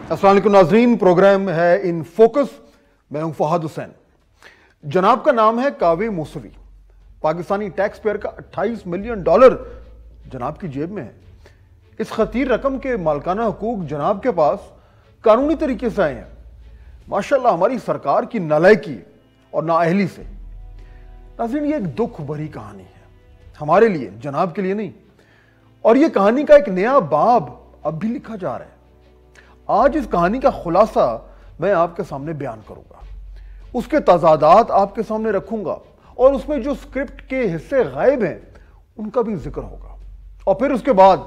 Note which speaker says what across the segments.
Speaker 1: अस्सलाम वालेकुम नाज़रीन, प्रोग्राम है इन फोकस। मैं हूं फहद हुसैन। जनाब का नाम है कावे मूसवी। पाकिस्तानी टैक्स पेयर का $28 मिलियन जनाब की जेब में है। इस खतीर रकम के मालकाना हकूक जनाब के पास कानूनी तरीके से आए हैं। माशाल्लाह हमारी सरकार की नालायकी और नाअहली से। नाज़रीन, ये एक दुख भरी कहानी है हमारे लिए, जनाब के लिए नहीं। और ये कहानी का एक नया बाब अब भी लिखा जा रहा है। आज इस कहानी का खुलासा मैं आपके सामने बयान करूंगा, उसके तजादात आपके सामने रखूंगा और उसमें जो स्क्रिप्ट के हिस्से गायब हैं उनका भी जिक्र होगा। और फिर उसके बाद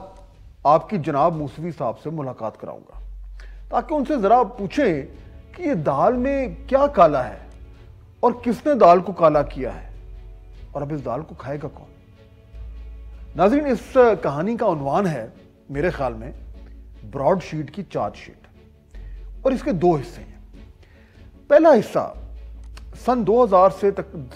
Speaker 1: आपकी जनाब मूसवी साहब से मुलाकात कराऊंगा ताकि उनसे जरा पूछें कि ये दाल में क्या काला है और किसने दाल को काला किया है और अब इस दाल को खाएगा कौन। नाज़रीन, इस कहानी का उन्वान है मेरे ख्याल में ब्रॉड शीट की चार्जशीट और इसके दो हिस्से हैं। पहला हिस्सा सन 2000 से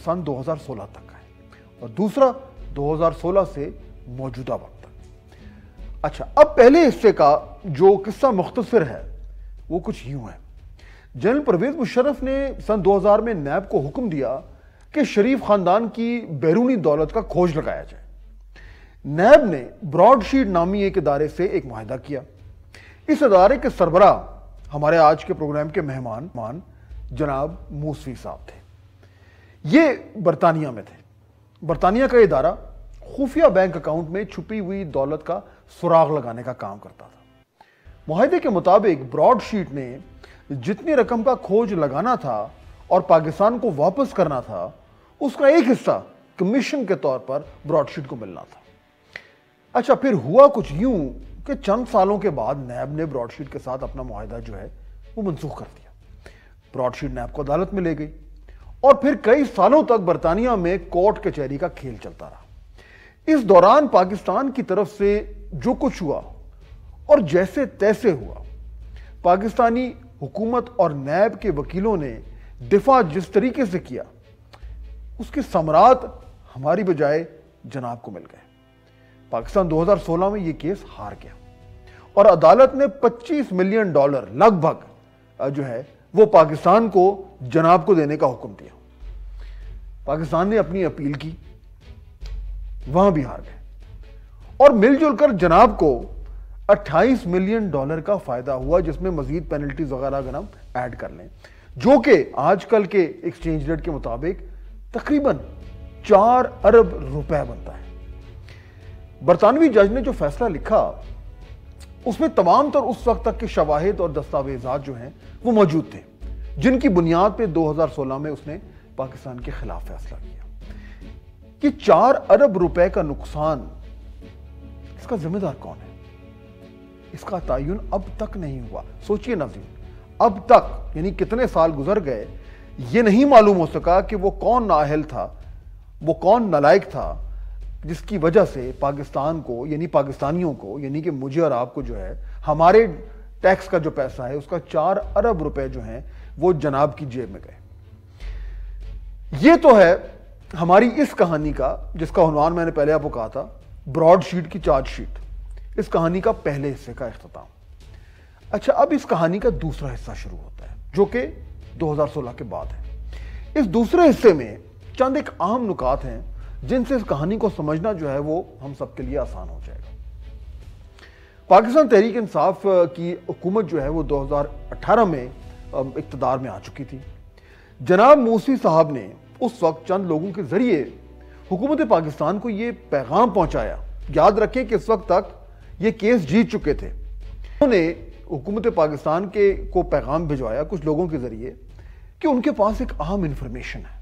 Speaker 1: सन 2016 तक है और दूसरा 2016 से मौजूदा वक्त तक। अच्छा, अब पहले हिस्से का जो किस्सा मुख्तसर है वो कुछ यूं है। जनरल परवेज मुशर्रफ ने सन 2000 में नैब को हुक्म दिया कि शरीफ खानदान की बैरूनी दौलत का खोज लगाया जाए। नैब ने ब्रॉड शीट नामी एक इदारे से एक मुआहिदा किया। इस इदारे के सरबराह हमारे आज के प्रोग्राम के मेहमान जनाब मूसवी साहब थे। ये बरतानिया में थे। बरतानिया का इदारा खुफिया बैंक अकाउंट में छुपी हुई दौलत का सुराग लगाने का काम करता था। मुआहिदे के मुताबिक ब्रॉड शीट ने जितनी रकम का खोज लगाना था और पाकिस्तान को वापस करना था, उसका एक हिस्सा कमीशन के तौर पर ब्रॉड शीट को मिलना था। अच्छा, फिर हुआ कुछ यूं कि चंद सालों के बाद नैब ने ब्रॉडशीट के साथ अपना मुआहिदा जो है वो मनसूख कर दिया। ब्रॉडशीट नैब को अदालत में ले गई और फिर कई सालों तक बरतानिया में कोर्ट कचहरी का खेल चलता रहा। इस दौरान पाकिस्तान की तरफ से जो कुछ हुआ और जैसे तैसे हुआ, पाकिस्तानी हुकूमत और नैब के वकीलों ने दिफा जिस तरीके से किया, उसके समरात हमारी बजाय जनाब को मिल गए। पाकिस्तान 2016 में यह केस हार गया और अदालत ने $25 मिलियन लगभग जो है वो पाकिस्तान को जनाब को देने का हुक्म दिया। पाकिस्तान ने अपनी अपील की, वहां भी हार गए और मिलजुल कर जनाब को $28 मिलियन का फायदा हुआ, जिसमें मजीद पेनल्टीज वगैरह अगर हम ऐड कर लें, जो कि आजकल के एक्सचेंज रेट के मुताबिक तकरीबन 4 अरब रुपए बनता है। बरतानवी जज ने जो फैसला लिखा उसमें तमाम तर उस वक्त तक के शवाहिद और दस्तावेजात जो हैं वो मौजूद थे, जिनकी बुनियाद पे 2016 में उसने पाकिस्तान के खिलाफ फैसला किया कि 4 अरब रुपए का नुकसान, इसका जिम्मेदार कौन है, इसका तयन अब तक नहीं हुआ। सोचिए नाज़रीन, अब तक यानी कितने साल गुजर गए, ये नहीं मालूम हो सका कि वो कौन नाअहल था, वो कौन नालायक था, जिसकी वजह से पाकिस्तान को यानी पाकिस्तानियों को यानी कि मुझे और आपको जो है हमारे टैक्स का जो पैसा है उसका 4 अरब रुपए जो हैं वो जनाब की जेब में गए। ये तो है हमारी इस कहानी का, जिसका उन्वान मैंने पहले आपको कहा था, ब्रॉड शीट की चार्जशीट। इस कहानी का पहले हिस्से का इख्तिताम। अच्छा, अब इस कहानी का दूसरा हिस्सा शुरू होता है जो कि 2016 के बाद है। इस दूसरे हिस्से में चंद एक अहम नुकात हैं जिनसे इस कहानी को समझना जो है वो हम सबके लिए आसान हो जाएगा। पाकिस्तान तहरीक इंसाफ की हुकूमत जो है वो 2018 में इक़्तिदार में आ चुकी थी। जनाब मूसवी साहब ने उस वक्त चंद लोगों के जरिए हुकूमत पाकिस्तान को ये पैगाम पहुंचाया। याद रखें कि इस वक्त तक ये केस जीत चुके थे। उन्होंने हुकूमत पाकिस्तान को पैगाम भिजवाया कुछ लोगों के जरिए कि उनके पास एक अहम इंफॉर्मेशन है,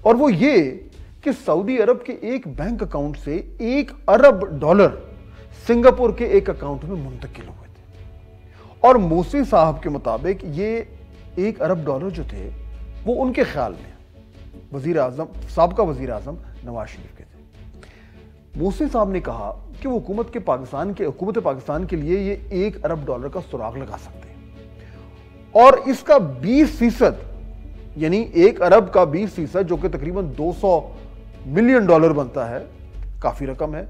Speaker 1: और वो ये कि सऊदी अरब के एक बैंक अकाउंट से $1 अरब सिंगापुर के एक अकाउंट में मुंतकिल हुए थे। और मूसवी साहब के मुताबिक ये $1 अरब जो थे वो उनके ख्याल में साबका वजीर आजम नवाज शरीफ के थे। मूसवी साहब ने कहा कि वो हुकूमत पाकिस्तान के लिए ये $1 अरब का सुराग लगा सकते हैं और इसका 20% यानी $1 अरब का 20% जो कि तकरीबन $200 मिलियन बनता है, काफी रकम है।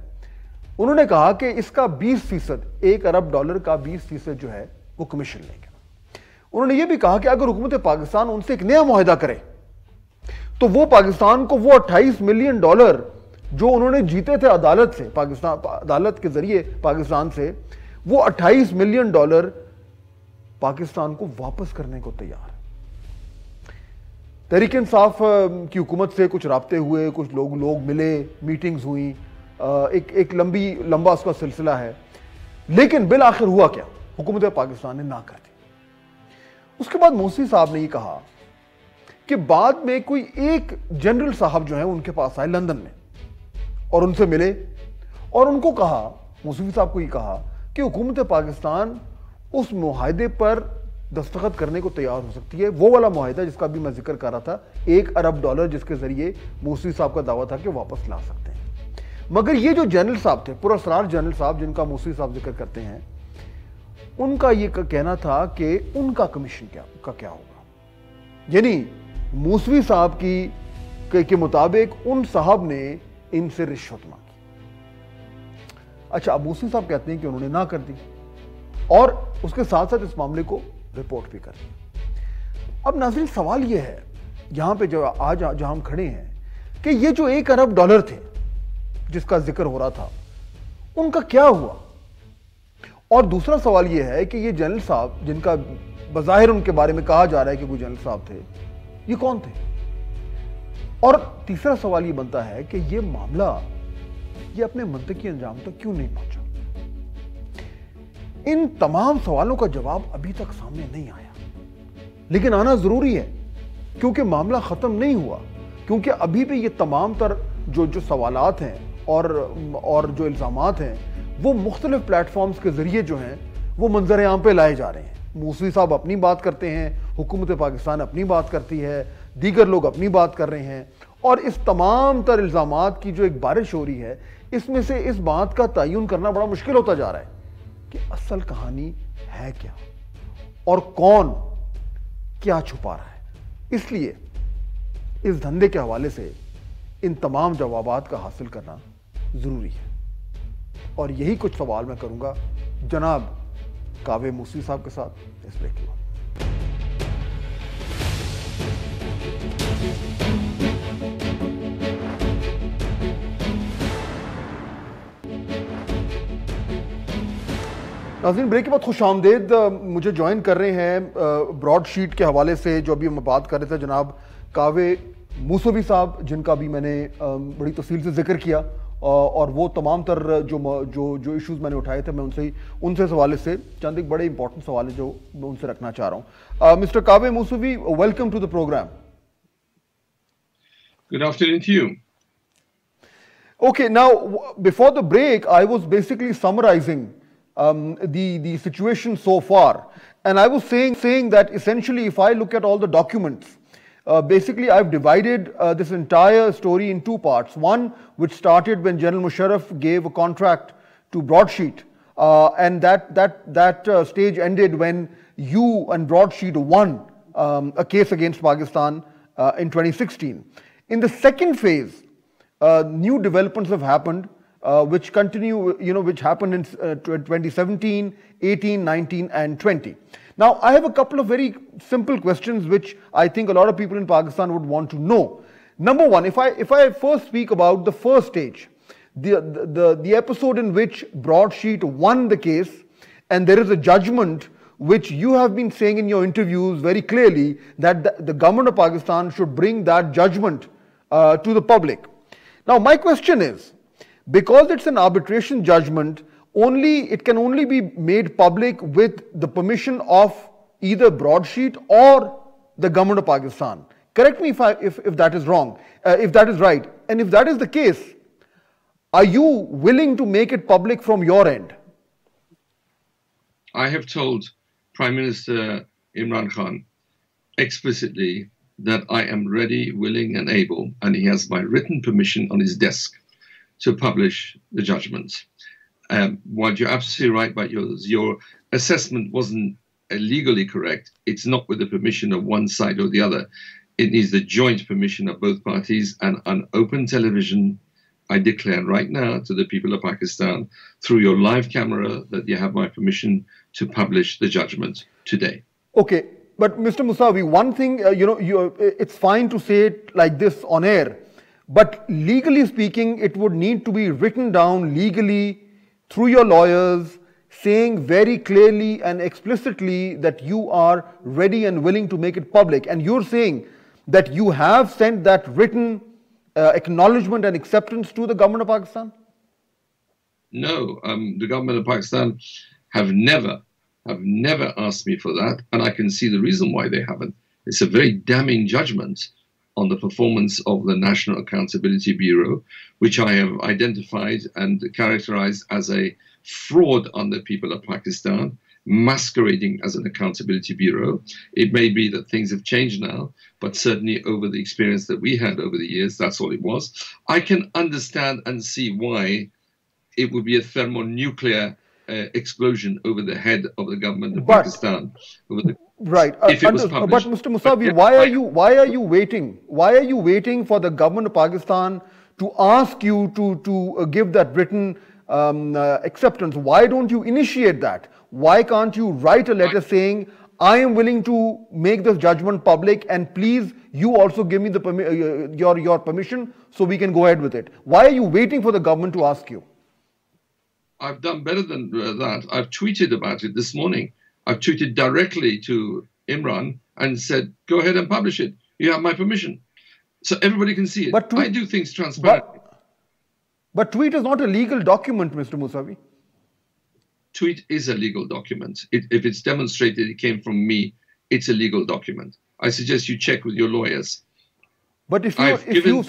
Speaker 1: उन्होंने कहा कि इसका 20%, $1 अरब का 20% जो है وہ کمیشن لیں گے. انہوں نے یہ بھی کہا کہ اگر حکومت پاکستان ان سے ایک نیا معاہدہ کرے تو وہ پاکستان کو وہ $28 ملین جو انہوں نے جیتے تھے عدالت سے, عدالت کے ذریعے پاکستان سے, وہ $28 ملین پاکستان کو واپس کرنے کو تیار. تحریک انصاف کی حکومت سے کچھ رابطے ہوئے, کچھ لوگ ملے, میٹنگز ہوئیں, ایک لمبا اس کا سلسلہ ہے, لیکن بالآخر ہوا کیا؟ حکومت پاکستان نے نہ کر دی. اس کے بعد موسوی صاحب نے یہ کہا کہ بعد میں کوئی ایک جنرل صاحب جو ہیں ان کے پاس آئے لندن میں اور ان سے ملے اور ان کو کہا, موسوی صاحب کو یہ کہا کہ حکومت پاکستان اس معاہدے پر دستخط کرنے کو تیار ہو سکتی ہے, وہ والا معاہدہ جس کا بھی میں ذکر کر رہا تھا, $1 ارب جس کے ذریعے موسوی صاحب کا دعویٰ تھا کہ واپس لا سکتے ہیں. مگر یہ جو جنرل صاحب تھے, پراسرار جنرل صاحب جن کا موسوی صاحب ذکر کرتے ہیں, ان کا یہ کہنا تھا کہ ان کا کمیشن کیا ہوگا. یعنی موسوی صاحب کے مطابق ان صاحب نے ان سے رشوت مانگی. اچھا, اب موسوی صاحب کہتے ہیں کہ انہوں نے نہ کر دی اور اس کے ساتھ ساتھ اس معاملے کو رپورٹ بھی کر دی. اب ناظرین سوال یہ ہے یہاں پہ جو آج جہاں ہم کھڑے ہیں کہ یہ جو $1 ارب تھے جس کا ذکر ہو رہا تھا, ان کا کیا ہوا؟ اور دوسرا سوال یہ ہے کہ یہ جنرل صاحب جن کا بظاہر ان کے بارے میں کہا جا رہا ہے کہ وہ جنرل صاحب تھے, یہ کون تھے؟ اور تیسرا سوال یہ بنتا ہے کہ یہ معاملہ یہ اپنے منطقی انجام تک کیوں نہیں پہنچا؟ ان تمام سوالوں کا جواب ابھی تک سامنے نہیں آیا, لیکن آنا ضروری ہے کیونکہ معاملہ ختم نہیں ہوا, کیونکہ ابھی بھی یہ تمام تر جو سوالات ہیں اور جو الزامات ہیں وہ مختلف پلیٹ فارمز کے ذریعے جو ہیں وہ منظر عام پہ لائے جا رہے ہیں. موسوی صاحب اپنی بات کرتے ہیں, حکومت پاکستان اپنی بات کرتی ہے, دیگر لوگ اپنی بات کر رہے ہیں, اور اس تمام تر الزامات کی جو ایک بارش ہو رہی ہے, اس میں سے اس بات کا تعین کرنا بڑا مشکل ہوتا جا رہا ہے کہ اصل کہانی ہے کیا اور کون کیا چھپا رہا ہے. اس لیے اس دھندے کے حوالے سے ان تمام جوابات کا حاصل کرنا ضروری ہے, اور یہی کچھ سوال میں کروں گا جناب کاوے موسوی صاحب کے ساتھ اس بریک کے بعد. ناظرین بریک کے بعد خوش آمدید. مجھے جوائن کر رہے ہیں براڈ شیٹ کے حوالے سے جو ابھی ہم بات کر رہے تھے جناب کاوے موسوی صاحب, جن کا بھی میں نے بڑی تفصیل سے ذکر کیا, اور وہ تمام تر جو ایشوز میں نے اٹھائے تھے میں ان سے حوالے سے چند ایک بڑے امپورٹنٹ سوال ہے جو میں ان سے رکھنا چاہ رہا ہوں. Mister Kaveh Mousavi, welcome to the programme.
Speaker 2: Good afternoon to you.
Speaker 1: Okay, now before the break I was basically summarizing the situation so far, and I was saying that essentially if I look at all the documents, basically I've divided this entire story in two parts. One which started when General Musharraf gave a contract to Broadsheet, and that stage ended when you and Broadsheet won a case against Pakistan in 2016. In the second phase, new developments have happened, which continue, which happened in 2017, 18, 19, and 20. Now, I have a couple of very simple questions which I think a lot of people in Pakistan would want to know. Number one, if I first speak about the first stage, the episode in which Broadsheet won the case, and there is a judgment which you have been saying in your interviews very clearly that the government of Pakistan should bring that judgment to the public. Now, my question is, because it's an arbitration judgment, it can only be made public with the permission of either Broadsheet or the government of Pakistan. Correct me if that is wrong, if that is right. And if that is the case, are you willing to make it public from your end?
Speaker 2: I have told Prime Minister Imran Khan explicitly that I am ready, willing and able, and he has my written permission on his desk to publish the judgments. While you're absolutely right about your assessment wasn't legally correct, it's not with the permission of one side or the other. It needs the joint permission of both parties, and on open television, I declare right now to the people of Pakistan, through your live camera, that you have my permission to publish the judgment today.
Speaker 1: Okay, but Mr. Musavi, one thing, it's fine to say it like this on air, but legally speaking, it would need to be written down legally through your lawyers, saying very clearly and explicitly that you are ready and willing to make it public. And you're saying that you have sent that written acknowledgement and acceptance to the government of Pakistan?
Speaker 2: No, the government of Pakistan have never asked me for that, and I can see the reason why they haven't. It's a very damning judgment on the performance of the National Accountability Bureau, which I have identified and characterized as a fraud on the people of Pakistan, masquerading as an accountability bureau. It may be that things have changed now, but certainly over the experience that we had over the years, that's all it was. I can understand and see why it would be a thermonuclear explosion over the head of the government of Pakistan.
Speaker 1: Right. If it was published. But Mr. Musavi, why are you waiting? Why are you waiting for the government of Pakistan to ask you to give that written acceptance? Why don't you initiate that? Why can't you write a letter saying, I am willing to make this judgment public, and please, you also give me the your permission so we can go ahead with it? Why are you waiting for the government to ask you?
Speaker 2: I've done better than that. I've tweeted about it this morning. I've tweeted directly to Imran and said, go ahead and publish it. You have my permission. So everybody can see it. But I do things transparently.
Speaker 1: But tweet is not a legal document, Mr. Musavi.
Speaker 2: Tweet is a legal document. If it's demonstrated it came from me, it's a legal document. I suggest you check with your lawyers.
Speaker 1: But if you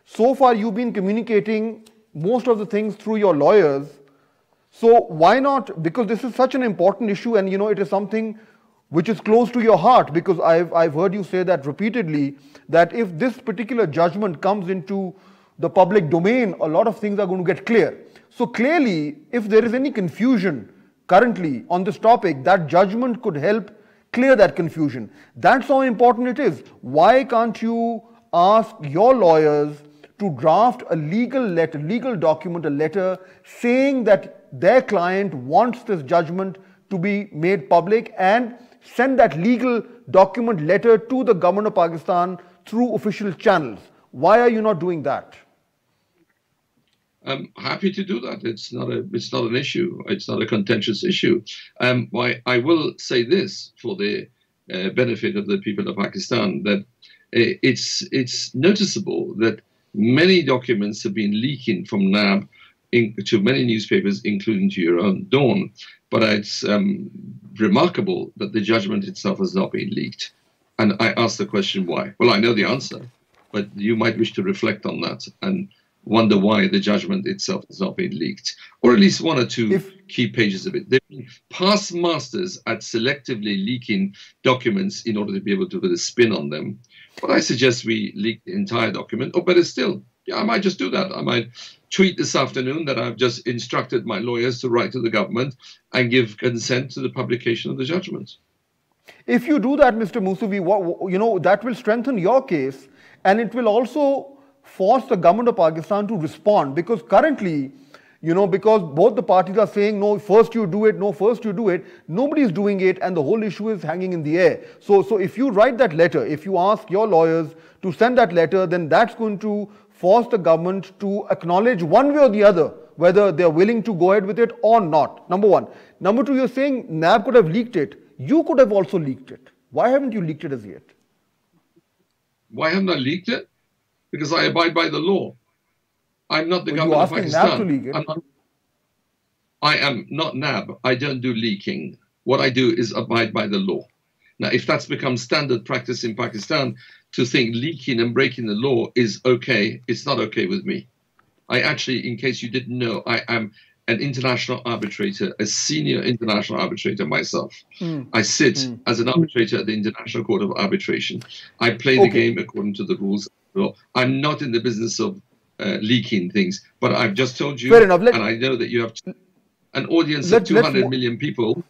Speaker 1: so far you've been communicating most of the things through your lawyers, so why not? Because this is such an important issue, and it is something which is close to your heart, because I've heard you say that repeatedly, that if this particular judgment comes into the public domain, a lot of things are going to get clear. So clearly, if there is any confusion currently on this topic, that judgment could help clear that confusion. That's how important it is. Why can't you ask your lawyers to draft a legal document, a letter saying that their client wants this judgment to be made public, and send that legal document letter to the government of Pakistan through official channels? Why are you not doing that?
Speaker 2: I'm happy to do that. It's not an issue. It's not a contentious issue. I will say this for the benefit of the people of Pakistan, that it's noticeable that many documents have been leaking from NAB to many newspapers, including to your own Dawn. But it's remarkable that the judgment itself has not been leaked. And I ask the question, why? Well, I know the answer, but you might wish to reflect on that and wonder why the judgment itself has not been leaked, or at least one or two key pages of it. They've been past masters at selectively leaking documents in order to be able to put a spin on them. But I suggest we leak the entire document, or better still, I might just do that. I might tweet this afternoon that I've just instructed my lawyers to write to the government and give consent to the publication of the judgment.
Speaker 1: If you do that, Mr. Musavi, that will strengthen your case, and it will also force the government of Pakistan to respond, because currently, because both the parties are saying, no, first you do it, no, first you do it, nobody is doing it, and the whole issue is hanging in the air. So if you write that letter, if you ask your lawyers to send that letter, then that's going to force the government to acknowledge one way or the other whether they're willing to go ahead with it or not. Number one. Number two, you're saying NAB could have leaked it. You could have also leaked it. Why haven't you leaked it as yet?
Speaker 2: Why haven't I leaked it? Because I abide by the law. I'm not the government of Pakistan. NAB to leak it? I am not NAB. I don't do leaking. What I do is abide by the law. Now, if that's become standard practice in Pakistan, to think leaking and breaking the law is okay, it's not okay with me. I actually, in case you didn't know, I am an international arbitrator, a senior international arbitrator myself. I sit as an arbitrator at the International Court of Arbitration. I play the game according to the rules of the law. I'm not in the business of leaking things, but I've just told you, and I know that you have an audience of 200 million people,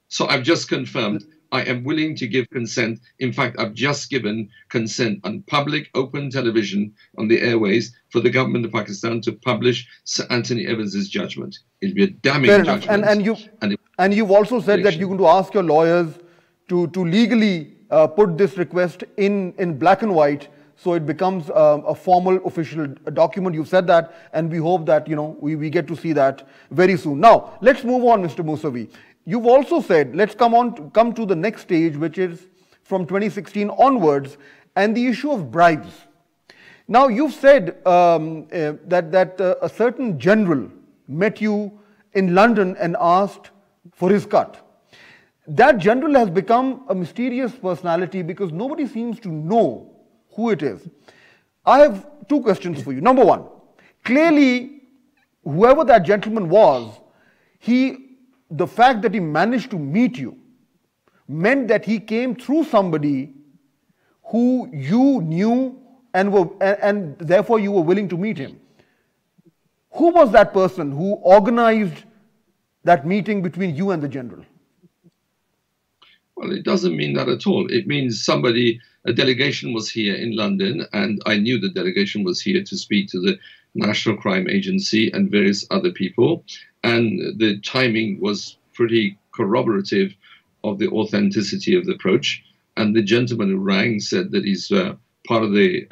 Speaker 2: so I've just confirmed I am willing to give consent. In fact, I've just given consent on public, open television on the airways for the government of Pakistan to publish Sir Anthony Evans's judgment. It'll be a damning
Speaker 1: Fair enough.
Speaker 2: judgment.
Speaker 1: And you've also said that you're going to ask your lawyers to legally put this request in black and white, so it becomes a formal official document. You've said that, and we hope that we get to see that very soon. Now let's move on, Mr. Musavi. You've also said, let's come to the next stage, which is from 2016 onwards, and the issue of bribes. Now you've said that a certain general met you in London and asked for his cut. That general has become a mysterious personality because nobody seems to know who it is. I have two questions for you. Number one, clearly, whoever that gentleman was, the fact that he managed to meet you meant that he came through somebody who you knew and therefore you were willing to meet him. Who was that person who organized that meeting between you and the general?
Speaker 2: Well, it doesn't mean that at all. It means a delegation was here in London, and I knew the delegation was here to speak to the National Crime Agency and various other people. And the timing was pretty corroborative of the authenticity of the approach. And the gentleman who rang said that he's part of the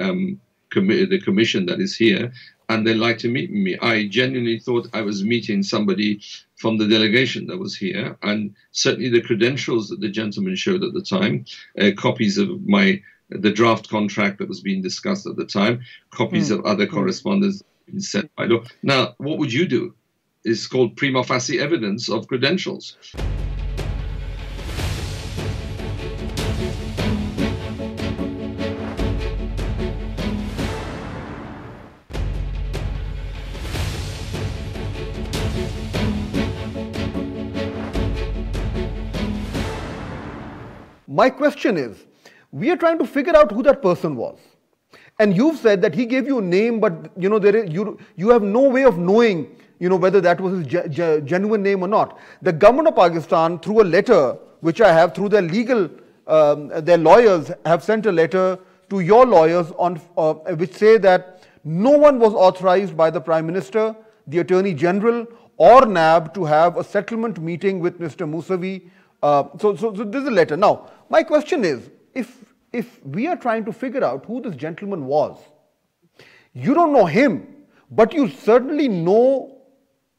Speaker 2: commission that is here, and they'd like to meet me. I genuinely thought I was meeting somebody from the delegation that was here, and certainly the credentials that the gentleman showed at the time, copies of the draft contract that was being discussed at the time, copies of other correspondence being sent by law. Now, what would you do? It's called prima facie evidence of credentials.
Speaker 1: My question is, we are trying to figure out who that person was. And you've said that he gave you a name, but you have no way of knowing whether that was his genuine name or not. The government of Pakistan, through a letter, which I have, through their their lawyers have sent a letter to your lawyers which say that no one was authorized by the Prime Minister, the Attorney General, or NAB to have a settlement meeting with Mr. Musavi. So this is a letter. Now, my question is, if we are trying to figure out who this gentleman was, you don't know him, but you certainly know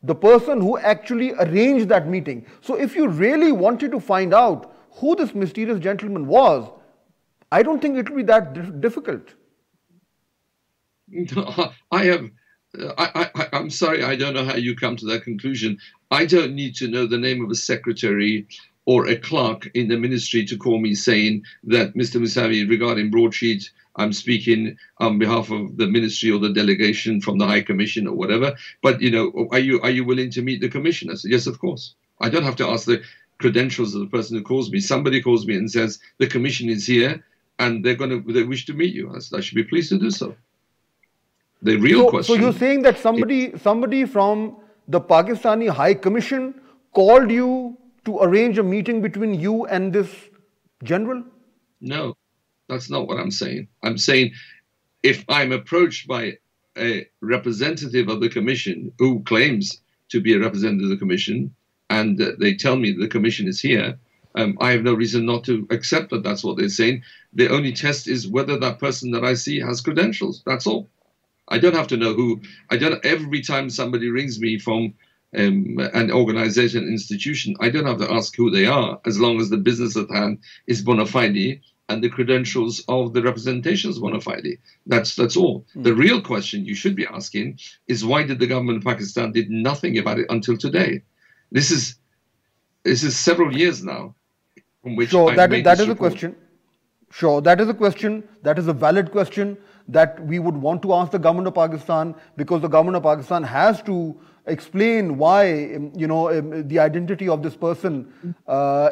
Speaker 1: the person who actually arranged that meeting. So if you really wanted to find out who this mysterious gentleman was, I don't think it will be that difficult.
Speaker 2: I'm sorry, I don't know how you come to that conclusion. I don't need to know the name of a secretary or a clerk in the ministry to call me saying that, Mr. Musavi, regarding broadsheet, I'm speaking on behalf of the ministry or the delegation from the High Commission or whatever. But, are you willing to meet the commission? I said, yes, of course. I don't have to ask the credentials of the person who calls me. Somebody calls me and says, the commission is here and they wish to meet you. I said, I should be pleased to do so. The real question.
Speaker 1: So you're saying that somebody from the Pakistani High Commission called you to arrange a meeting between you and this general?
Speaker 2: No, that's not what I'm saying. I'm saying if I'm approached by a representative of the commission who claims to be a representative of the commission and they tell me the commission is here, I have no reason not to accept that that's what they're saying. The only test is whether that person that I see has credentials. That's all. I don't have to know who. Every time somebody rings me from an organization, institution, I don't have to ask who they are, as long as the business at hand is bona fide and the credentials of the representation is bona fide. That's all. The real question you should be asking is, why did the government of Pakistan did nothing about it until today? This is several years now from which
Speaker 1: that is a question. Sure, that is a question. That is a valid question that we would want to ask the government of Pakistan, because the government of Pakistan has to explain why the identity of this person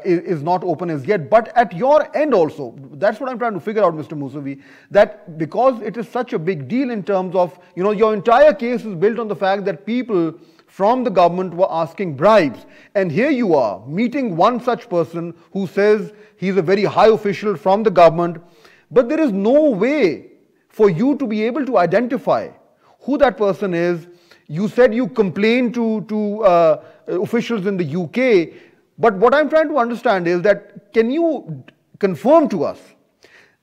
Speaker 1: is not open as yet. But at your end also, that's what I'm trying to figure out, Mr. Musavi, that because it is such a big deal in terms of, your entire case is built on the fact that people from the government were asking bribes. And here you are, meeting one such person who says he's a very high official from the government, but there is no way for you to be able to identify who that person is. You said you complained to officials in the UK, but what I'm trying to understand is that, can you confirm to us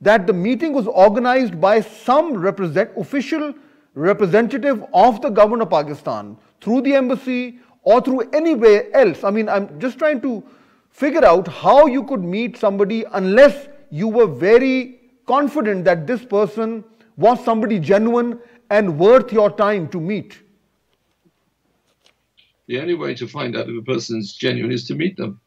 Speaker 1: that the meeting was organized by some official representative of the government of Pakistan through the embassy or through anywhere else? I mean, I'm just trying to figure out how you could meet somebody unless you were very confident that this person was somebody genuine and worth your time to meet.
Speaker 2: The only way to find out if a person's genuine is to meet them.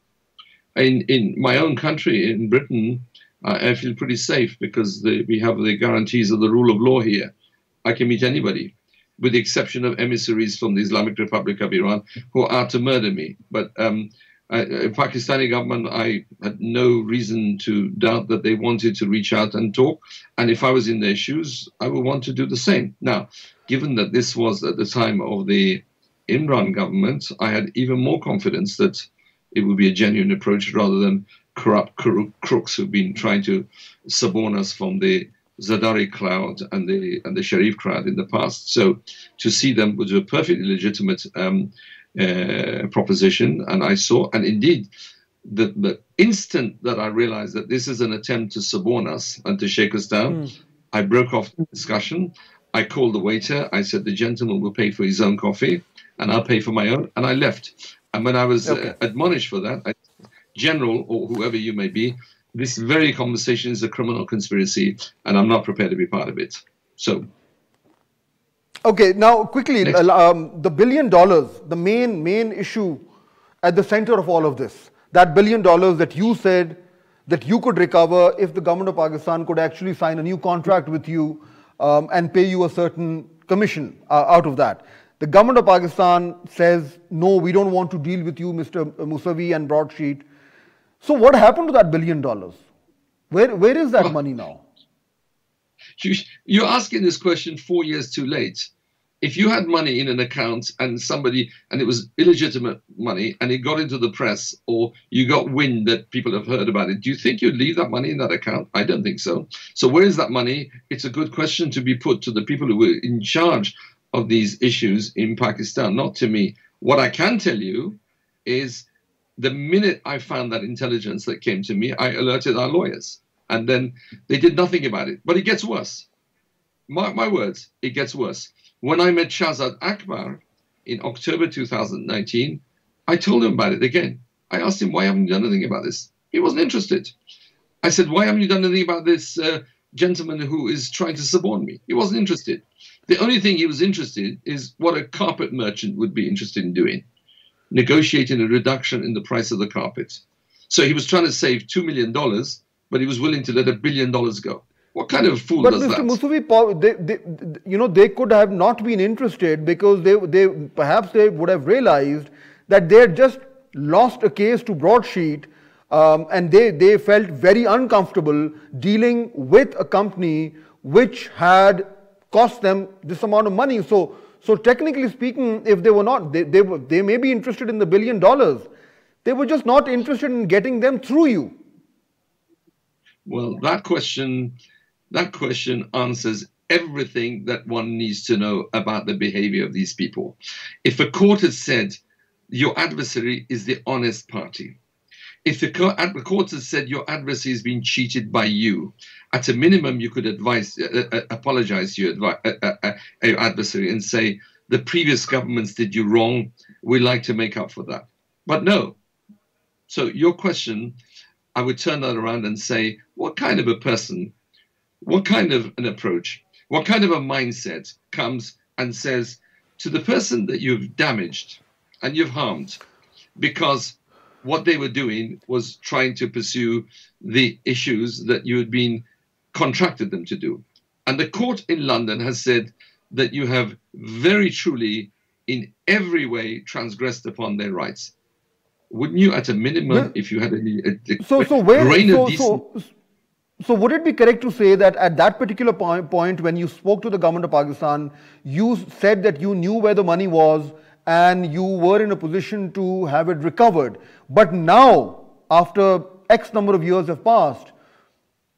Speaker 2: In my own country, in Britain, I feel pretty safe because we have the guarantees of the rule of law here. I can meet anybody, with the exception of emissaries from the Islamic Republic of Iran who are out to murder me. But Pakistani government, I had no reason to doubt that they wanted to reach out and talk. And if I was in their shoes, I would want to do the same. Now, given that this was at the time of the Imran government, I had even more confidence that it would be a genuine approach rather than corrupt crooks who've been trying to suborn us from the Zardari crowd and the Sharif crowd in the past. So to see them was a perfectly legitimate proposition, and I saw, and indeed, the instant that I realized that this is an attempt to suborn us and to shake us down, I broke off the discussion. I called the waiter. I said, the gentleman will pay for his own coffee, and I'll pay for my own, and I left. And when I was admonished for that, General, or whoever you may be, this very conversation is a criminal conspiracy, and I'm not prepared to be part of it. So.
Speaker 1: Okay, now quickly, the $1 billion, the main issue at the center of all of this, that $1 billion that you said that you could recover if the government of Pakistan could actually sign a new contract with you and pay you a certain commission out of that. The government of Pakistan says, no, we don't want to deal with you, Mr. Musavi and Broadsheet. So what happened to that $1 billion? Where is that money now?
Speaker 2: You're asking this question 4 years too late. If you had money in an account and it was illegitimate money and it got into the press, or you got wind that people have heard about it, do you think you'd leave that money in that account? I don't think so. So where is that money? It's a good question to be put to the people who were in charge of these issues in Pakistan, not to me. What I can tell you is the minute I found that intelligence that came to me, I alerted our lawyers, and then they did nothing about it. But it gets worse. Mark my words, it gets worse. When I met Shahzad Akbar in October 2019, I told him about it again. I asked him, why haven't you done anything about this? He wasn't interested. I said, why haven't you done anything about this gentleman who is trying to suborn me? He wasn't interested. The only thing he was interested is what a carpet merchant would be interested in doing, negotiating a reduction in the price of the carpet. So he was trying to save $2 million, but he was willing to let $1 billion go. What kind of a fool does that?
Speaker 1: But Mr. Musavi, they could have not been interested because perhaps they would have realized that they had just lost a case to Broadsheet, and they felt very uncomfortable dealing with a company which had cost them this amount of money. So technically speaking, if they were not, they may be interested in the $1 billion. They were just not interested in getting them through you.
Speaker 2: Well, that question answers everything that one needs to know about the behavior of these people. If a court has said your adversary is the honest party, if the court has said your adversary has been cheated by you, at a minimum you could apologize to your adversary and say, the previous governments did you wrong, we'd like to make up for that. But no. So your question, I would turn that around and say, what kind of a person, what kind of an approach, what kind of a mindset comes and says to the person that you've damaged and you've harmed, because what they were doing was trying to pursue the issues that you had been contracted them to do. And the court in London has said that you have very truly in every way transgressed upon their rights. Wouldn't you, at a minimum, if you had
Speaker 1: So would it be correct to say that at that particular point when you spoke to the government of Pakistan, you said that you knew where the money was and you were in a position to have it recovered. But now, after X number of years have passed,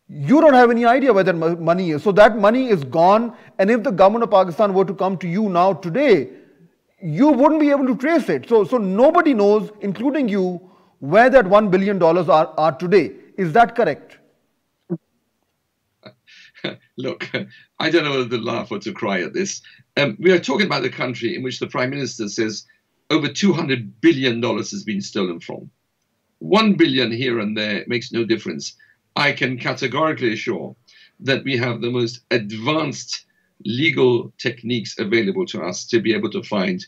Speaker 1: you don't have any idea where that money is. So that money is gone, and if the government of Pakistan were to come to you now today, you wouldn't be able to trace it. So nobody knows, including you, where that $1 billion are today. Is that correct?
Speaker 2: Look, I don't know whether to laugh or to cry at this. We are talking about a country in which the Prime Minister says over $200 billion has been stolen from. 1 billion here and there makes no difference. I can categorically assure that we have the most advanced legal techniques available to us to be able to find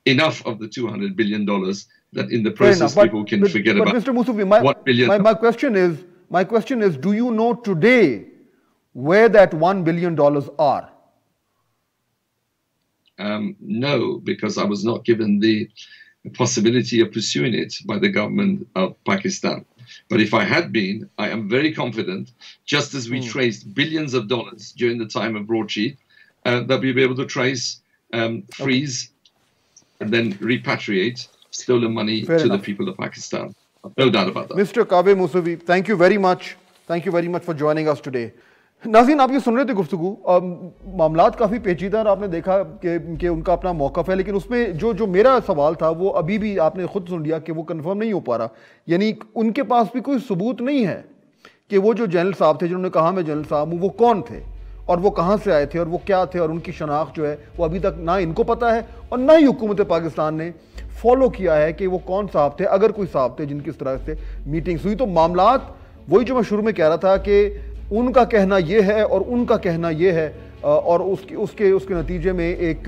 Speaker 2: enough of the $200 billion that in the process people can forget about.
Speaker 1: But Mr. Musavi, my question is, do you know today where that $1 billion are?
Speaker 2: No, because I was not given the possibility of pursuing it by the government of Pakistan. But if I had been, I am very confident, just as we traced billions of dollars during the time of broadsheet, that we'll be able to trace, freeze, and then repatriate stolen money to the people of Pakistan. No doubt about that.
Speaker 1: Mr. Kaveh Musavi, thank you very much. Thank you very much for joining us today. नाज़रीन, आप ये सुन रहे थे गुफ्तगू, मामलात काफ़ी पेचीदा, आपने देखा कि उनका अपना मौक़िफ़ है, लेकिन उसमें जो मेरा सवाल था वो अभी भी आपने खुद सुन लिया कि वो कंफर्म नहीं हो पा रहा. यानी उनके पास भी कोई सबूत नहीं है कि वो जो जनरल साहब थे जिन्होंने कहा मैं जनरल साहब हूँ, वो कौन थे और वो कहाँ से आए थे और वो क्या थे, और उनकी शनाख्त जो है वो अभी तक ना इनको पता है और ना ही हुकूमत पाकिस्तान ने फॉलो किया है कि वो कौन साहब थे, अगर कोई साहब थे जिनकी इस तरह से मीटिंग्स हुई. तो मामलात वही जो मैं शुरू में कह रहा था कि उनका कहना ये है और उनका कहना ये है, और उसके नतीजे में एक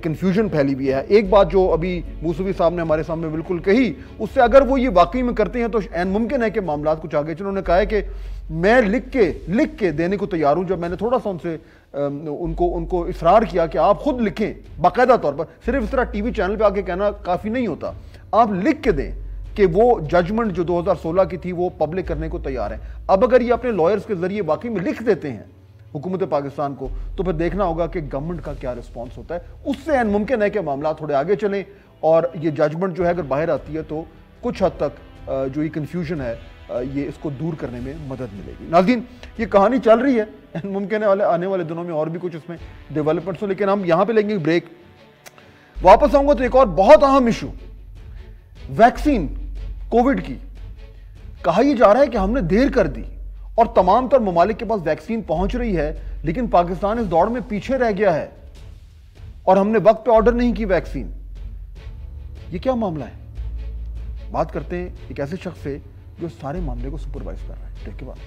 Speaker 1: कन्फ्यूजन फैली हुई है. एक बात जो अभी मूसवी साहब ने हमारे सामने बिल्कुल कही, उससे अगर वो ये वाकई में करते हैं तो ऐन मुमकिन है कि मामलात कुछ आगे चले. उन्होंने कहा है कि मैं लिख के देने को तैयार हूँ. जब मैंने थोड़ा सा उनसे उनको इसरार किया कि आप खुद लिखें बाकायदा तौर पर, सिर्फ इस तरह टीवी चैनल पे आके कहना काफ़ी नहीं होता, आप लिख के दें कि वो जजमेंट जो 2016 की थी वो पब्लिक करने को तैयार है. अब अगर ये अपने लॉयर्स के जरिए वाकई में लिख देते हैं हुकूमत पाकिस्तान को, तो फिर देखना होगा कि गवर्नमेंट का क्या रिस्पॉन्स होता है. उससे ऐन मुमकिन है कि मामला थोड़े आगे चलें और ये जजमेंट जो है अगर बाहर आती है तो कुछ हद तक जो ये कन्फ्यूजन है ये इसको दूर करने में मदद मिलेगी. नाज़रीन, ये कहानी चल रही है, मुमकिन है आने वाले दिनों में और भी कुछ इसमें डेवलपमेंट्स हो, लेकिन हम यहाँ पे लेंगे ब्रेक. वापस आऊँगा तो एक और बहुत अहम इशू, वैक्सीन कोविड की. कहा यह जा रहा है कि हमने देर कर दी और तमाम तर ममालिक के पास वैक्सीन पहुंच रही है, लेकिन पाकिस्तान इस दौड़ में पीछे रह गया है और हमने वक्त पे ऑर्डर नहीं की वैक्सीन. ये क्या मामला है? बात करते हैं एक ऐसे शख्स से जो सारे मामले को सुपरवाइज कर रहा है. ब्रेक के बाद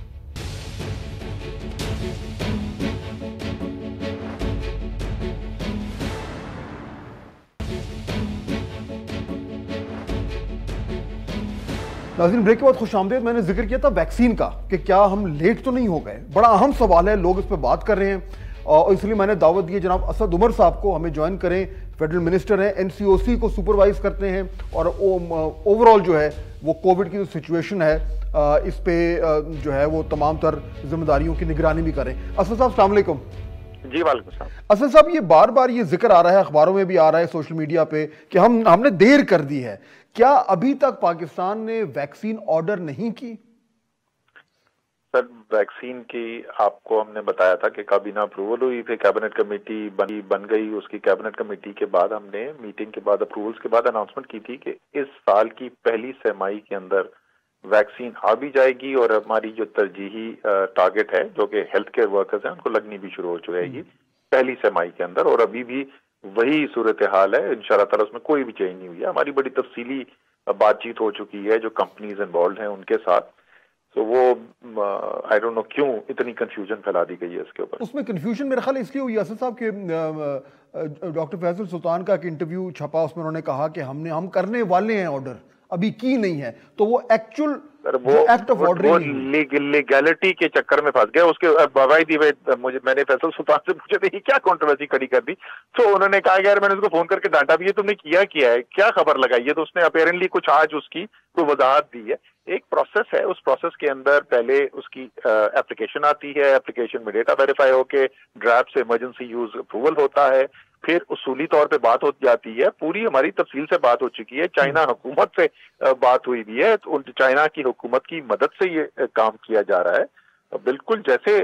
Speaker 1: नाज़रीन, ब्रेक के बाद खुश आमदेद. मैंने जिक्र किया था वैक्सीन का कि क्या हम लेट तो नहीं हो गए. बड़ा अहम सवाल है, लोग इस पर बात कर रहे हैं और इसलिए मैंने दावत दी जनाब असद उमर साहब को हमें ज्वाइन करें. फेडरल मिनिस्टर हैं, एनसीओसी को सुपरवाइज करते हैं और ओवरऑल जो है वो कोविड की जो सिचुएशन है इस पे जो है वो तमाम तर जिम्मेदारियों की निगरानी भी करें. असद साहब, अस्सलाम वालेकुम.
Speaker 3: जी वालेकुम सलाम.
Speaker 1: असद साहब, ये बार बार ये जिक्र आ रहा है, अखबारों में भी आ रहा है, सोशल मीडिया पे, कि हमने देर कर दी है. क्या अभी तक पाकिस्तान ने वैक्सीन ऑर्डर नहीं की?
Speaker 3: सर, वैक्सीन की आपको हमने बताया था कि काबीना अप्रूवल हुई, फिर कैबिनेट कमेटी बन गई. उसकी कैबिनेट कमेटी के बाद हमने मीटिंग के बाद, अप्रूवल्स के बाद अनाउंसमेंट की थी कि इस साल की पहली छमाही के अंदर वैक्सीन आ भी जाएगी और हमारी जो तरजीही टारगेट है जो कि हेल्थ केयर वर्कर्स हैं उनको लगनी भी शुरू हो जाएगी पहली छमाही के अंदर. और अभी भी वही सूरत हाल है. इंशाअल्लाह ताला उसमें कोई भी चेंज नहीं हुई है. हमारी बड़ी तफसीली बातचीत हो चुकी है जो कंपनीज इन्वॉल्व हैं उनके साथ. तो वो आई डोंट नो क्यों इतनी कंफ्यूजन फैला दी गई है इसके ऊपर.
Speaker 1: उसमें कंफ्यूजन मेरा ख्याल इसलिए हुई असद साहब के डॉक्टर फैसल सुल्तान का एक इंटरव्यू छपा, उसमें उन्होंने कहा कि हम करने वाले हैं ऑर्डर, अभी की नहीं है. तो वो actual act of order
Speaker 3: legality के चक्कर में फंस गया. उसके बाकायदी मैंने फैसल सुल्तान से पूछा था क्या कंट्रोवर्सी खड़ी कर दी, तो उन्होंने कहा यार मैंने उसको फोन करके डांटा भी है, तुमने किया है, क्या खबर लगाई है. तो उसने अपेरेंटली कुछ आज उसकी कोई वजाहत दी है. एक प्रोसेस है, उस प्रोसेस के अंदर पहले उसकी एप्लीकेशन आती है, एप्लीकेशन में डेटा वेरीफाई होके ड्राफ्ट से इमरजेंसी यूज अप्रूवल होता है, پھر اصولی طور پہ بات ہو جاتی ہے، پوری ہماری تفصیل سے بات ہو چکی ہے، چائنا حکومت سے بات ہوئی بھی ہے، چائنا کی حکومت کی مدد سے یہ کام کیا جا رہا ہے، بالکل جیسے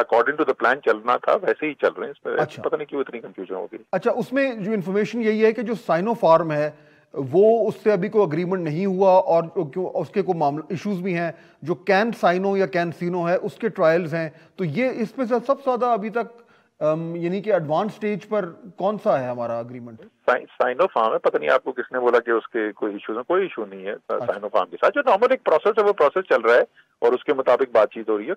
Speaker 3: اکارڈنگ ٹو دا پلان چلنا تھا ویسے ہی چل رہے ہیں، اس میں پتہ نہیں کیوں اتنی کنفیوژن ہو گئی۔
Speaker 1: اچھا، اس میں جو انفارمیشن یہی ہے کہ جو سائنو فارم ہے وہ اس سے ابھی کوئی اگریمنٹ نہیں ہوا، اور اس کے کوئی معاملہ ایشوز بھی ہیں، جو کین سائنو یا کین سینو ہے اس کے ٹرائلز ہیں، تو یہ اس میں سے سب سے زیادہ ابھی تک یعنی کہ ایڈوانس سٹیج پر کون سا ہے ہمارا اگریمنٹ؟
Speaker 3: سائنو فارم ہے، پتہ نہیں آپ کو کس نے بولا کہ اس کے کوئی ایشوز ہیں، کوئی ایشو نہیں ہے سائنو فارم کے ساتھ، جو نارمل ایک پروسیس ہے وہ پروسیس چل رہا ہے اور اس کے مطابق بات چیت ہو رہی ہے،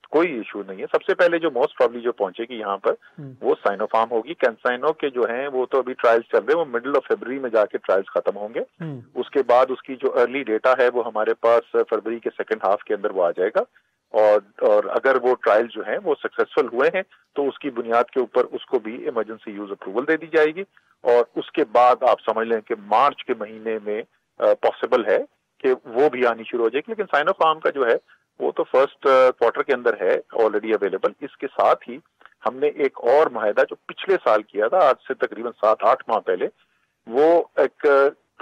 Speaker 3: کوئی ایشو نہیں ہے۔ سب سے پہلے جو موسٹ پرابلی جو پہنچے گی یہاں پر وہ سائنو فارم ہوگی، کینسائنو کے جو ہیں وہ تو ابھی ٹرائلز چل رہے ہیں، وہ مڈل آف فیبرری میں جا کے ٹرائلز ختم ہوں گے، اس کے بعد اس کی جو ارلی ڈیٹا ہے وہ ہمارے پاس فروری کے سیکنڈ ہاف کے اندر وہ آ جائے گا، اور اگر وہ ٹرائل جو ہیں وہ سکسیسفل ہوئے ہیں تو اس کی بنیاد کے اوپر اس کو بھی ایمرجنسی یوز اپروول دے دی جائے گی، اور اس کے بعد آپ سمجھ لیں کہ مارچ کے مہینے میں پاسبل ہے کہ وہ بھی آنی شروع ہو جائے گی، لیکن سائنو فارم کا جو ہے وہ تو فرسٹ کوارٹر کے اندر ہے آلریڈی اویلیبل۔ اس کے ساتھ ہی ہم نے ایک اور معاہدہ جو پچھلے سال کیا تھا، آج سے تقریباً 7-8 ماہ پہلے، وہ ایک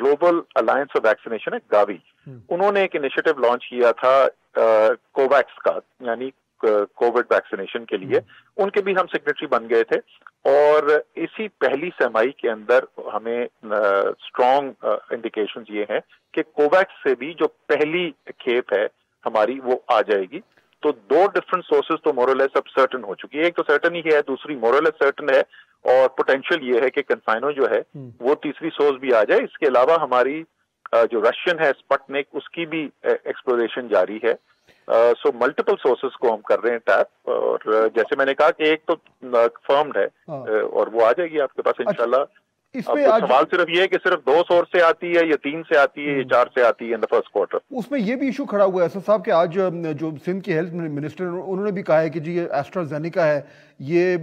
Speaker 3: گلوبل الائنس آف ویکسینیشن ہے، گاوی، انہوں نے ایک انیشیٹو لانچ کیا تھا کوویکس کا، یعنی کووڈ ویکسینیشن کے لیے، ان کے بھی ہم سیکرٹری بن گئے تھے، اور اسی پہلی سرمائی کے اندر ہمیں اسٹرانگ انڈیکیشنز یہ ہیں کہ کوویکس سے بھی جو پہلی کھیپ ہے ہماری وہ آ جائے گی۔ تو دو ڈفرنٹ سورسز تو مورلیس اب سرٹن ہو چکی ہے، ایک تو سرٹن ہی ہے، دوسری مورلیس سرٹن ہے، اور پوٹینشیل یہ ہے کہ کنسائنو جو ہے وہ تیسری سورس بھی آ جائے۔ اس کے علاوہ ہماری جو رشین ہے اسپٹنک، اس کی بھی ایکسپلوریشن جاری ہے، سو ملٹیپل سورسز کو ہم کر رہے ہیں ٹیپ، اور جیسے میں نے کہا کہ ایک تو فرمڈ ہے اور وہ آ جائے گی آپ کے پاس انشاءاللہ۔ اب سوال صرف یہ ہے کہ صرف 2 سورس سے آتی ہے یا 3 سے آتی ہے یا 4 سے آتی ہے ان دا فرسٹ کوارٹر۔
Speaker 1: اس میں یہ بھی ایشو کھڑا ہوا ہے اسد صاحب کہ آج جو سندھ کے ہیلتھ منسٹر انہوں نے بھی کہا ہے کہ جی یہ ایسٹرازینیکا ہے، یہ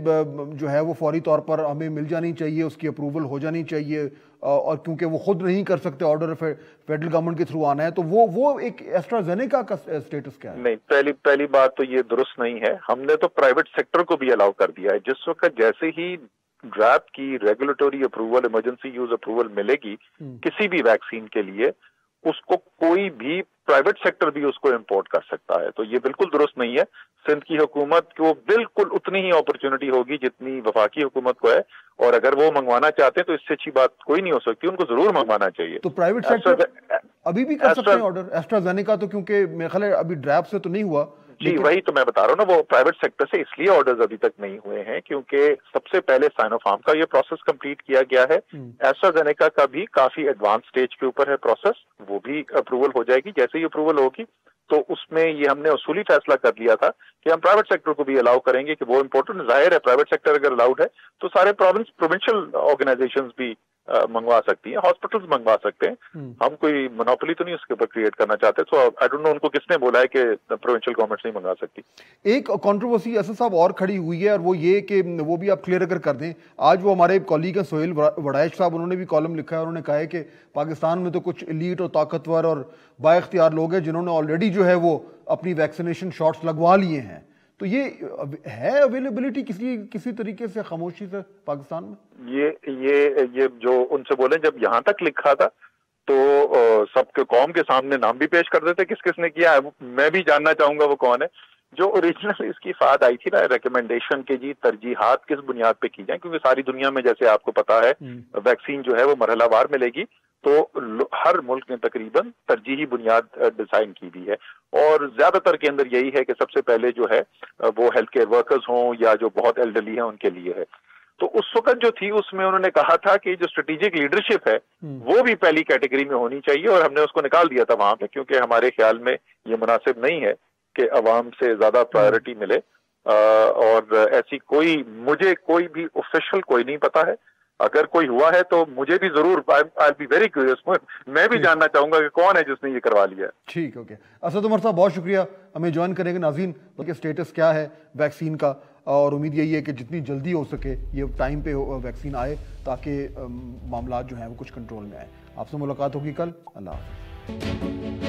Speaker 1: جو ہے وہ فوری طور پر ہمیں مل جانی چاہیے، اس کی اپروول ہو جانی چاہیے، اور کیونکہ وہ خود نہیں کر سکتے، آرڈر فیڈرل گورنمنٹ کے تھرو آنا ہے، تو وہ ایک ایسٹرازینیکا کا اسٹیٹس کیا ہے؟
Speaker 3: نہیں، پہلی بات تو یہ درست نہیں ہے، ہم نے تو پرائیویٹ سیکٹر کو بھی الاؤ کر دیا ہے۔ جس وقت جیسے ہی ڈراپ کی regulatory approval, emergency use approval ملے گی کسی بھی ویکسین کے لیے، اس کو کوئی بھی پرائیویٹ سیکٹر بھی اس کو امپورٹ کر سکتا ہے، تو یہ بالکل درست نہیں ہے۔ سندھ کی حکومت کو بالکل اتنی ہی اپرچونٹی ہوگی جتنی وفاقی حکومت کو ہے، اور اگر وہ منگوانا چاہتے ہیں تو اس سے اچھی بات کوئی نہیں ہو سکتی، ان کو ضرور منگوانا چاہیے۔
Speaker 1: تو پرائیویٹ سیکٹر ابھی بھی کر سکتے ہیں آرڈر ایسٹرازینیکا تو، کیونکہ میرے خیال ہے ابھی ڈراپ سے تو نہیں ہوا۔
Speaker 3: جی وہی تو میں بتا رہا ہوں نا، وہ پرائیویٹ سیکٹر سے اس لیے آرڈرز ابھی تک نہیں ہوئے ہیں کیونکہ سب سے پہلے سائنو فارم کا یہ پروسیس کمپلیٹ کیا گیا ہے، ایسٹرازینیکا کا بھی کافی ایڈوانس سٹیج کے اوپر ہے پروسیس، وہ بھی اپروول ہو جائے گی۔ جیسے ہی اپروول ہوگی تو اس میں یہ ہم نے اصولی فیصلہ کر لیا تھا کہ ہم پرائیویٹ سیکٹر کو بھی الاؤ کریں گے کہ وہ امپورٹنٹ، ظاہر ہے پرائیویٹ سیکٹر اگر الاؤڈ ہے تو سارے پروونشل آرگنائزیشنز بھی منگوا سکتی ہیں، ہاسپٹلز منگوا سکتے ہیں، ہم کوئی منوپلی تو نہیں اس کے اوپر کریٹ کرنا چاہتے، تو آئی ڈونٹ نو ان کو کس نے بولا ہے کہ پروونشل گورنمنٹس نہیں منگوا سکتی۔
Speaker 1: ایک کنٹروورسی اسد صاحب اور کھڑی ہوئی ہے، اور وہ یہ کہ وہ بھی آپ کلیئر اگر کر دیں، آج وہ ہمارے کولیگ ہیں سہیل وڑائش صاحب، انہوں نے بھی کالم لکھا ہے، انہوں نے کہا ہے کہ پاکستان میں تو کچھ ایلیٹ اور طاقتور اور با اختیار لوگ ہیں جنہوں نے آلریڈی جو ہے وہ اپنی ویکسینیشن شاٹس لگوا لیے ہیں، تو یہ ہے اویلیبلٹی کسی طریقے سے خاموشی سے پاکستان میں؟
Speaker 3: یہ جو ان سے بولیں، جب یہاں تک لکھا تھا تو سب کے قوم کے سامنے نام بھی پیش کر دیتے کس نے کیا ہے، میں بھی جاننا چاہوں گا وہ کون ہے۔ جو اوریجنل اس کی فات آئی تھی نا ریکمنڈیشن کے جی ترجیحات کس بنیاد پہ کی جائیں، کیونکہ ساری دنیا میں جیسے آپ کو پتا ہے ویکسین جو ہے وہ مرحلہ وار ملے گی، تو ہر ملک نے تقریباً ترجیحی بنیاد ڈیزائن کی بھی ہے، اور زیادہ تر کے اندر یہی ہے کہ سب سے پہلے جو ہے وہ ہیلتھ کیئر ورکرز ہوں یا جو بہت ایلڈرلی ہیں ان کے لیے ہے۔ تو اس وقت جو تھی اس میں انہوں نے کہا تھا کہ جو اسٹریٹجک لیڈرشپ ہے وہ بھی پہلی کیٹیگری میں ہونی چاہیے، اور ہم نے اس کو نکال دیا تھا وہاں پہ، کیونکہ ہمارے خیال میں یہ مناسب نہیں ہے کہ عوام سے زیادہ پرائیورٹی ملے، اور ایسی مجھے کوئی بھی آفیشل کوئی نہیں پتا ہے، اگر کوئی ہوا ہے تو مجھے بھی ضرور I'll be very curious، میں بھی جاننا چاہوں گا کہ کون ہے جس نے یہ کروا لیا ہے۔
Speaker 1: ٹھیک، اوکے اسد عمر صاحب، بہت شکریہ ہمیں جوائن کرنے کے۔ ناظرین کہ اسٹیٹس کیا ہے ویکسین کا، اور امید یہی ہے کہ جتنی جلدی ہو سکے یہ ٹائم پہ ویکسین آئے تاکہ معاملات جو ہیں وہ کچھ کنٹرول میں آئے۔ آپ سے ملاقات ہوگی کل، اللہ حافظ۔